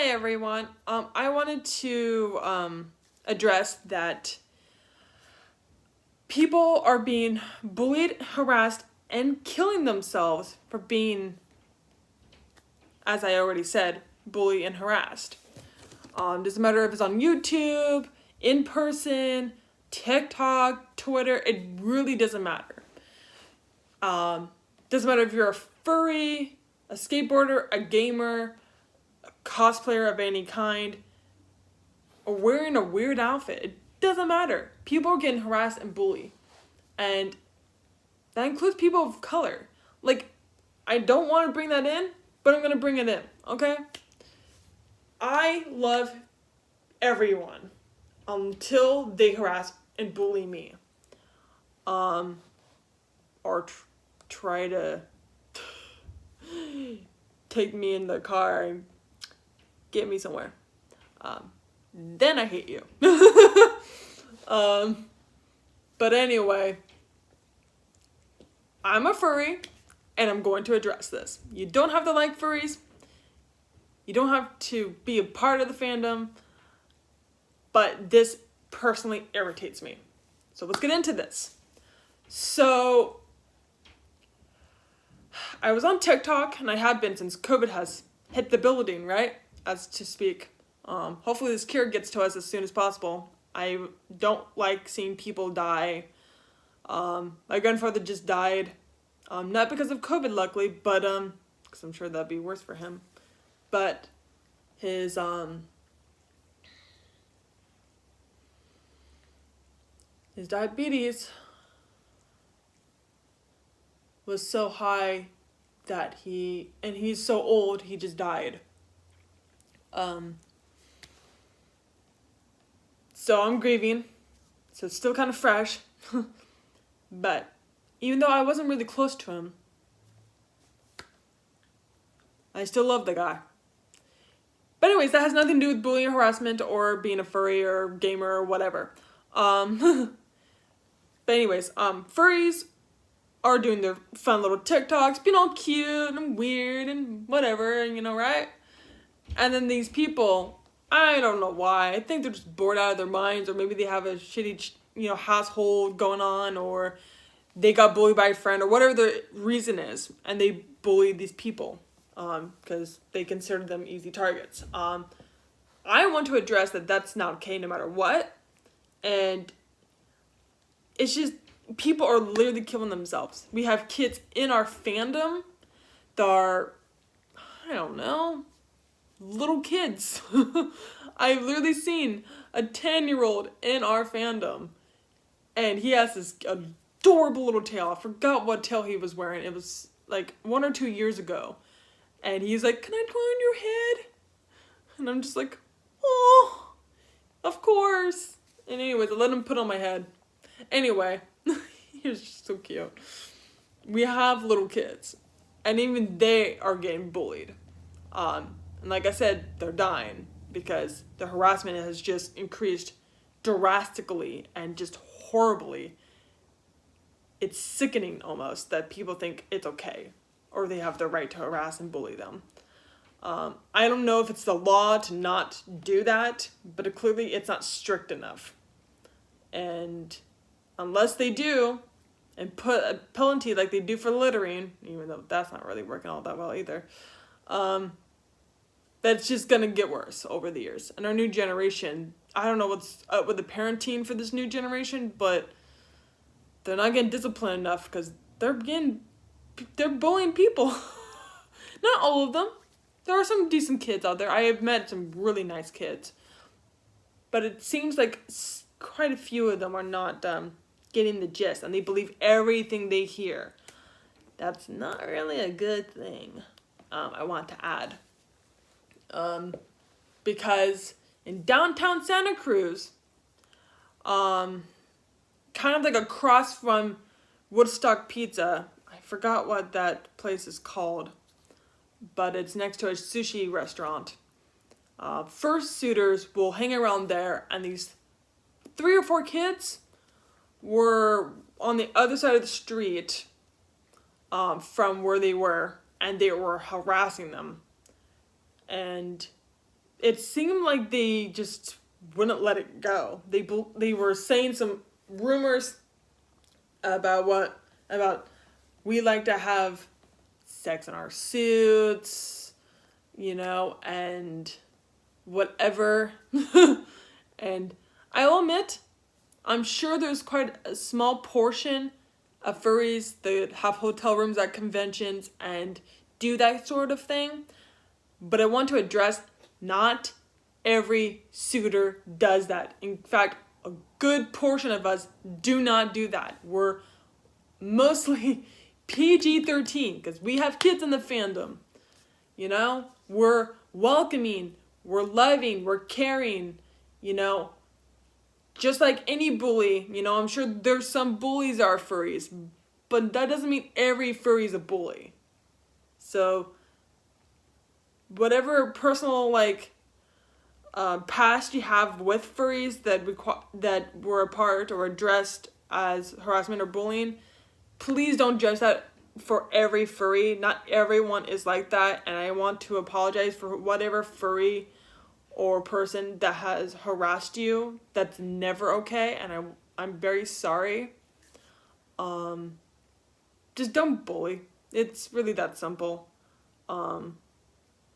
Hi everyone. I wanted to address that people are being bullied, harassed, and killing themselves for being, as I already said, bullied and harassed. Doesn't matter if it's on YouTube, in person, TikTok, Twitter. It really doesn't matter. Doesn't matter if you're a furry, a skateboarder, a gamer, cosplayer of any kind, or wearing a weird outfit. It doesn't matter. People are getting harassed and bullied. And that includes people of color. Like, I don't want to bring that in, but I'm going to bring it in, okay? I love everyone until they harass and bully me. Or try to take me in the car and get me somewhere. Then I hate you. But anyway, I'm a furry, and I'm going to address this. You don't have to like furries. You don't have to be a part of the fandom. But this personally irritates me. So let's get into this. So, I was on TikTok, and I have been since COVID has hit the building, right? As to speak. Hopefully this cure gets to us as soon as possible. I don't like seeing people die. My grandfather just died. Not because of COVID, luckily, but because I'm sure that'd be worse for him. But his diabetes was so high that he's so old, he just died. So I'm grieving, so it's still kind of fresh, but even though I wasn't really close to him, I still love the guy. But anyways, that has nothing to do with bullying, harassment, or being a furry or gamer or whatever. But anyways, furries are doing their fun little TikToks, being all cute and weird and whatever, you know, right? And then these people, I don't know why. I think they're just bored out of their minds, or maybe they have a shitty, household going on, or they got bullied by a friend, or whatever the reason is, and they bully these people because they consider them easy targets. I want to address that that's not okay no matter what, and it's just people are literally killing themselves. We have kids in our fandom that are, I don't know, little kids. I've literally seen a 10-year-old in our fandom, and he has this adorable little tail. I forgot what tail he was wearing. It was like 1 or 2 years ago, and he's like, "Can I draw on your head?" And I'm just like, "Oh, of course." And anyways, I let him put on my head. Anyway, he was just so cute. We have little kids, and even they are getting bullied. And like I said, they're dying because the harassment has just increased drastically and just horribly. It's sickening almost that people think it's okay or they have the right to harass and bully them. I don't know if it's the law to not do that, but clearly it's not strict enough. And unless they do and put a penalty like they do for littering, even though that's not really working all that well either, that's just going to get worse over the years. And our new generation, I don't know what's up with the parenting for this new generation, but they're not getting disciplined enough because they're bullying people. Not all of them. There are some decent kids out there. I have met some really nice kids. But it seems like quite a few of them are not getting the gist, and they believe everything they hear. That's not really a good thing, I want to add. Because in downtown Santa Cruz, kind of like across from Woodstock Pizza, I forgot what that place is called, but it's next to a sushi restaurant. Fursuiters will hang around there, and these 3 or 4 kids were on the other side of the street from where they were, and they were harassing them. And it seemed like they just wouldn't let it go. They were saying some rumors about we like to have sex in our suits, and whatever. And I'll admit, I'm sure there's quite a small portion of furries that have hotel rooms at conventions and do that sort of thing. But I want to address, not every suitor does that. In fact, a good portion of us do not do that. We're mostly PG-13 because we have kids in the fandom. We're welcoming, we're loving, we're caring, just like any bully. I'm sure there's some bullies are furries, but that doesn't mean every furry is a bully. So whatever personal past you have with furries that were a part or addressed as harassment or bullying, please don't judge that for every furry. Not everyone is like that, and I want to apologize for whatever furry or person that has harassed you. That's never okay, and I'm very sorry. Just don't bully. It's really that simple. And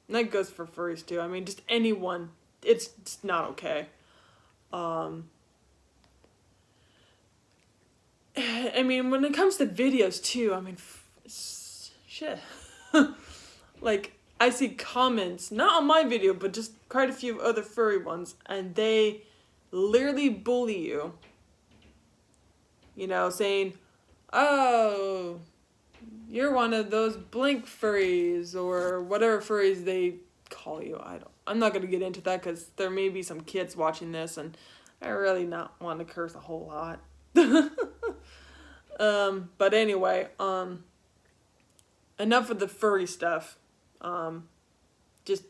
that goes for furries too. I mean, just anyone. It's just not okay. I mean, when it comes to videos too, I mean, shit. I see comments, not on my video, but just quite a few other furry ones, and they literally bully you. Saying, oh, you're one of those blank furries, or whatever furries they call you. I'm not going to get into that because there may be some kids watching this, and I really not want to curse a whole lot. But anyway, enough of the furry stuff. Just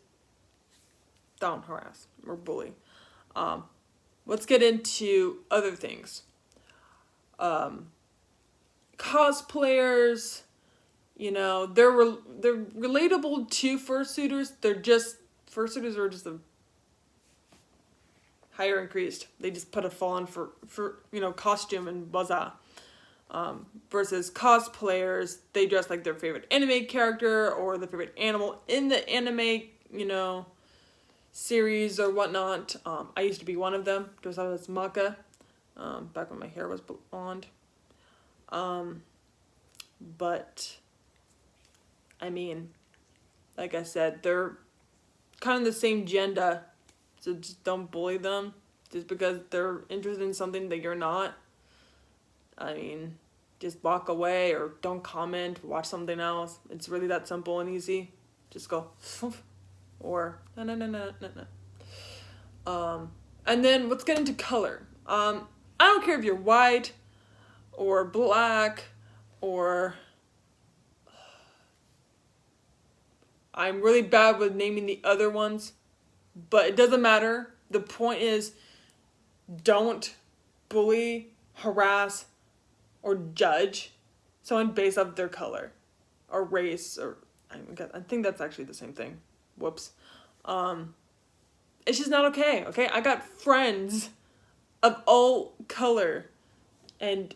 don't harass or bully. Let's get into other things. Cosplayers, they're relatable to fursuiters. Fursuiters are just a higher increased. They just put a full on for costume and buzza. Versus cosplayers, they dress like their favorite anime character or their favorite animal in the anime, series or whatnot. I used to be one of them, dressed up as Maka, back when my hair was blonde. But, I mean, like I said, they're kind of the same gender, so just don't bully them just because they're interested in something that you're not. I mean, just walk away or don't comment, watch something else. It's really that simple and easy. Just go, or no. And then let's get into color. I don't care if you're white or black or... I'm really bad with naming the other ones, but it doesn't matter. The point is, don't bully, harass, or judge someone based off their color or race, or I think that's actually the same thing. Whoops. It's just not okay. I got friends of all color and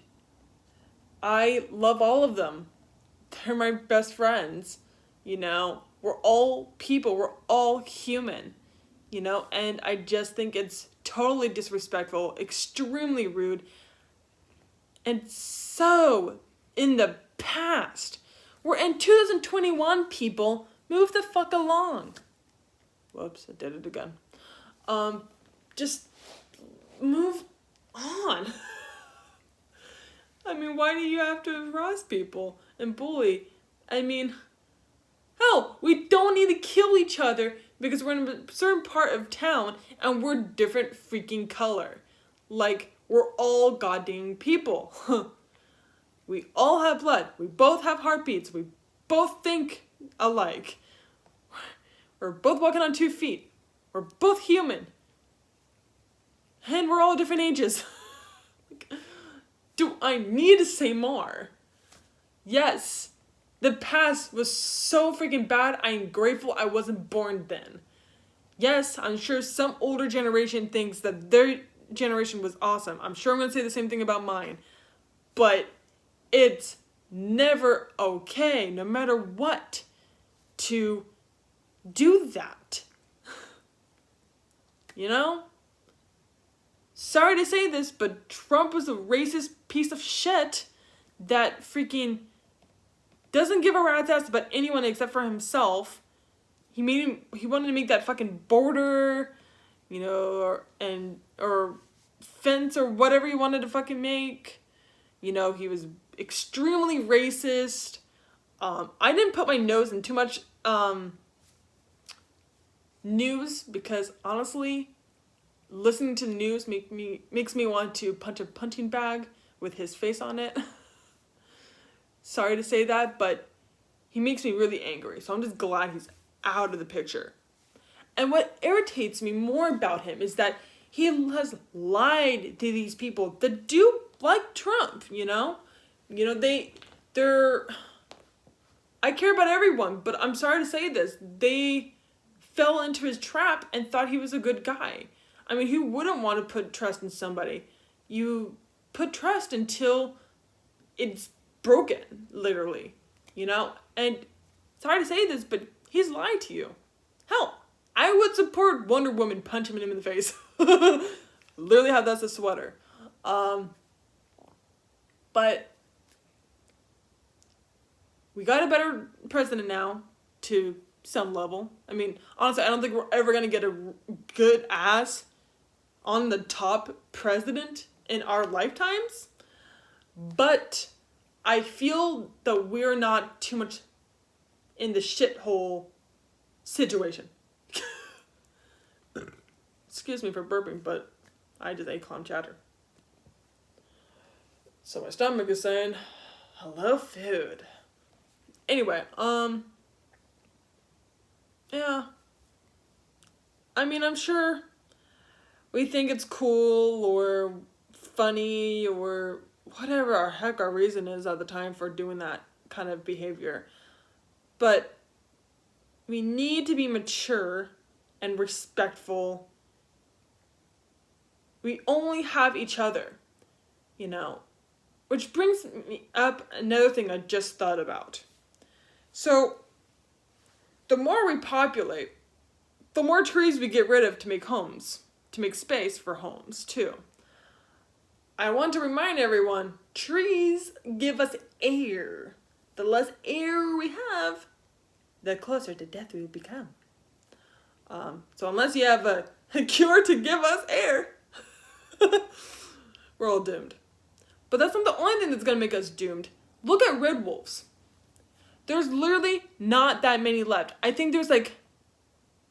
I love all of them. They're my best friends. We're all people, we're all human, and I just think it's totally disrespectful, extremely rude, and so in the past. We're in 2021, people. Move the fuck along. Whoops, I did it again. Just move on. I mean, why do you have to harass people and bully? I mean, hell, we don't need to kill each other because we're in a certain part of town and we're different freaking color. We're all goddamn people. We all have blood. We both have heartbeats. We both think alike. We're both walking on 2 feet. We're both human. And we're all different ages. Do I need to say more? Yes. The past was so freaking bad. I'm grateful I wasn't born then. Yes, I'm sure some older generation thinks that their generation was awesome. I'm sure I'm going to say the same thing about mine. But it's never okay, no matter what, to do that. You know? Sorry to say this, but Trump was a racist piece of shit that freaking doesn't give a rat's ass about anyone except for himself. He wanted to make that fucking border, you know, or fence or whatever he wanted to fucking make. You know, he was extremely racist. I didn't put my nose in too much news because honestly, listening to the news makes me want to punch a punching bag with his face on it. Sorry to say that, but he makes me really angry. So I'm just glad he's out of the picture. And what irritates me more about him is that he has lied to these people that do like Trump, you know? You know, they're... I care about everyone, but I'm sorry to say this. They fell into his trap and thought he was a good guy. I mean, who wouldn't want to put trust in somebody? You put trust until it's broken, literally, you know? And sorry to say this, but he's lied to you. Hell, I would support Wonder Woman punching him in the face. Literally have that's a sweater. But we got a better president now to some level. I mean, honestly, I don't think we're ever going to get a good ass on the top president in our lifetimes. But I feel that we're not too much in the shithole situation. Excuse me for burping, but I just ate clam chowder. So my stomach is saying, hello food. Anyway, yeah. I mean, I'm sure we think it's cool or funny or whatever our heck our reason is at the time for doing that kind of behavior. But we need to be mature and respectful. We only have each other, you know. Which brings me up another thing I just thought about. So, the more we populate, the more trees we get rid of to make homes, to make space for homes, too. I want to remind everyone, trees give us air. The less air we have, the closer to death we will become. So unless you have a cure to give us air, we're all doomed. But that's not the only thing that's going to make us doomed. Look at red wolves. There's literally not that many left. I think there's like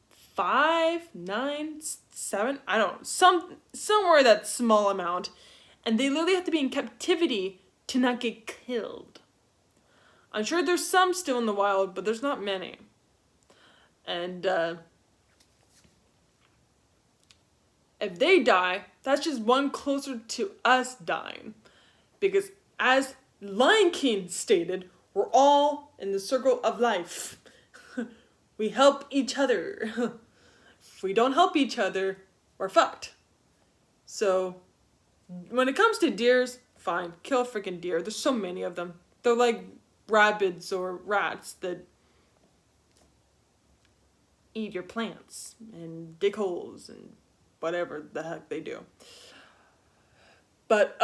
5, 9, 7, I don't know, somewhere that small amount. And they literally have to be in captivity to not get killed. I'm sure there's some still in the wild, but there's not many. And if they die, that's just one closer to us dying. Because as Lion King stated, we're all in the circle of life. We help each other. If we don't help each other, we're fucked. So, when it comes to deers, fine, kill a freaking deer. There's so many of them. They're like rabbits or rats that eat your plants and dig holes and whatever the heck they do. But,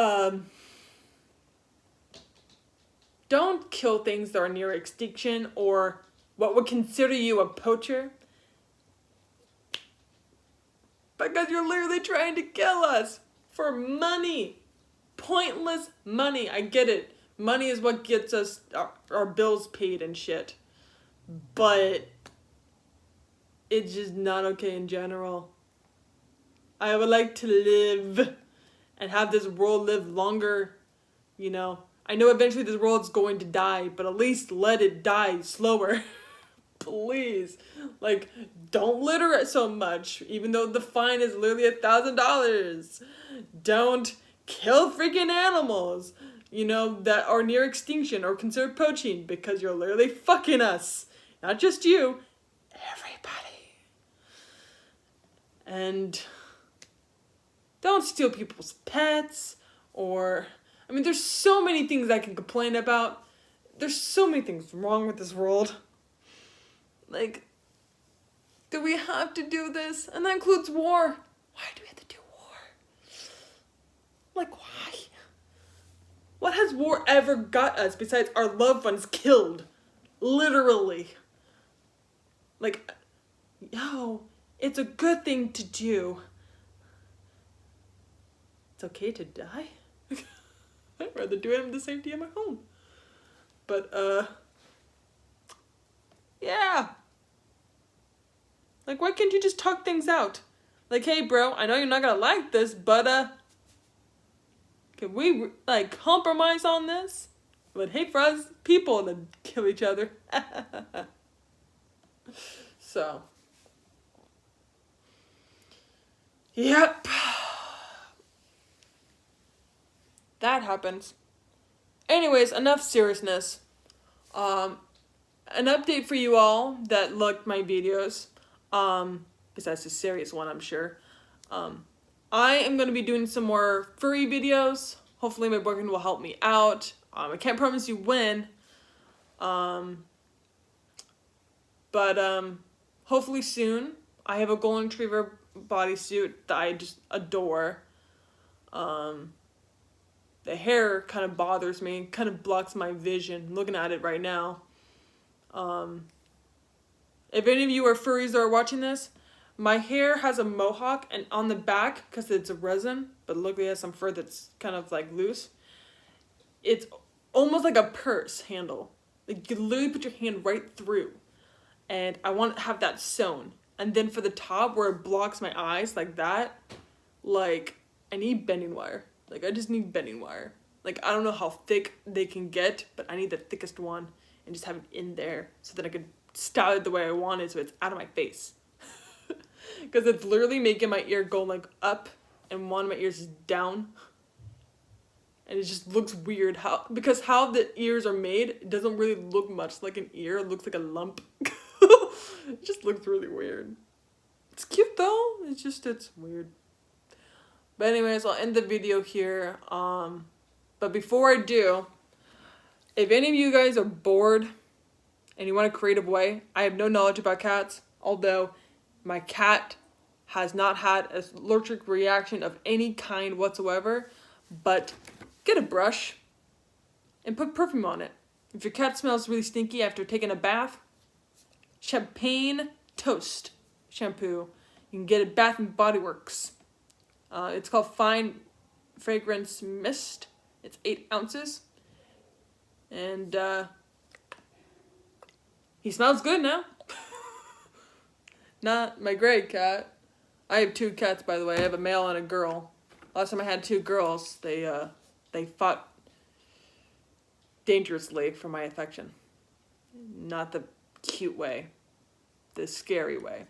don't kill things that are near extinction or what would consider you a poacher. Because you're literally trying to kill us for money. Pointless money. I get it. Money is what gets us our bills paid and shit. But it's just not okay in general. I would like to live and have this world live longer, you know. I know eventually this world's going to die, but at least let it die slower. Please. Like, don't litter it so much, even though the fine is literally $1,000. Don't kill freaking animals, you know, that are near extinction or considered poaching, because you're literally fucking us. Not just you, everybody. And don't steal people's pets, or, I mean, there's so many things I can complain about. There's so many things wrong with this world. Like, do we have to do this? And that includes war. Why do we have to do war? Like, why? What has war ever got us besides our loved ones killed? Literally. Like, yo, it's a good thing to do. It's okay to die. I'd rather do it in the safety of my home. But, yeah. Like, why can't you just talk things out? Like, hey, bro, I know you're not gonna like this, but, can we, like, compromise on this? I would hate for us people to kill each other. So. Yep. That happens. Anyways, enough seriousness. An update for you all that liked my videos. Besides the serious one, I'm sure. I am going to be doing some more furry videos. Hopefully my boyfriend will help me out. I can't promise you when. But hopefully soon. I have a golden retriever bodysuit that I just adore. The hair kind of bothers me, kind of blocks my vision, looking at it right now. If any of you are furries that are watching this, my hair has a mohawk, and on the back, because it's a resin, but luckily it has some fur that's kind of like loose, it's almost like a purse handle. Like, you can literally put your hand right through. And I want to have that sewn. And then for the top where it blocks my eyes like that, like, I need bending wire. Like, I just need bending wire. Like, I don't know how thick they can get, but I need the thickest one and just have it in there so that I could style it the way I want it so it's out of my face. Because it's literally making my ear go, like, up and one of my ears is down. And it just looks weird. Because how the ears are made, it doesn't really look much like an ear. It looks like a lump. It just looks really weird. It's cute, though. It's weird. But anyways, I'll end the video here. But before I do, if any of you guys are bored and you want a creative way, I have no knowledge about cats, although my cat has not had an allergic reaction of any kind whatsoever. But get a brush and put perfume on it. If your cat smells really stinky after taking a bath, Champagne Toast shampoo. You can get it Bath and Body Works. It's called Fine Fragrance Mist. It's 8 ounces. And he smells good now. Not my gray cat. I have 2 cats, by the way. I have a male and a girl. Last time I had 2 girls, they fought dangerously for my affection. Not the cute way. The scary way.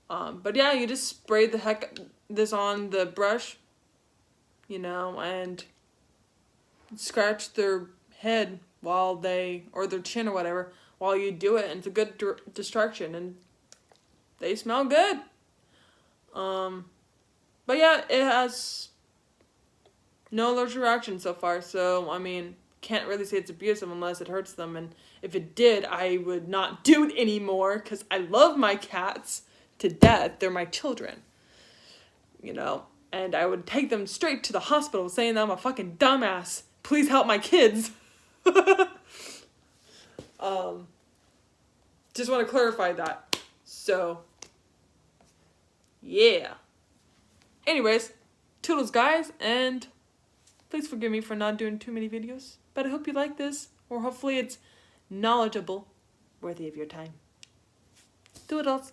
But yeah, you just spray the heck this on the brush, you know, and scratch their head while or their chin or whatever, while you do it, and it's a good distraction, and they smell good. But yeah, it has no allergic reaction so far, so, I mean, can't really say it's abusive unless it hurts them, and if it did, I would not do it anymore, because I love my cats to death. They're my children, you know, and I would take them straight to the hospital saying that I'm a fucking dumbass. Please help my kids. Just want to clarify that. So, yeah. Anyways, toodles guys, and please forgive me for not doing too many videos, but I hope you like this, or hopefully it's knowledgeable, worthy of your time. Toodles.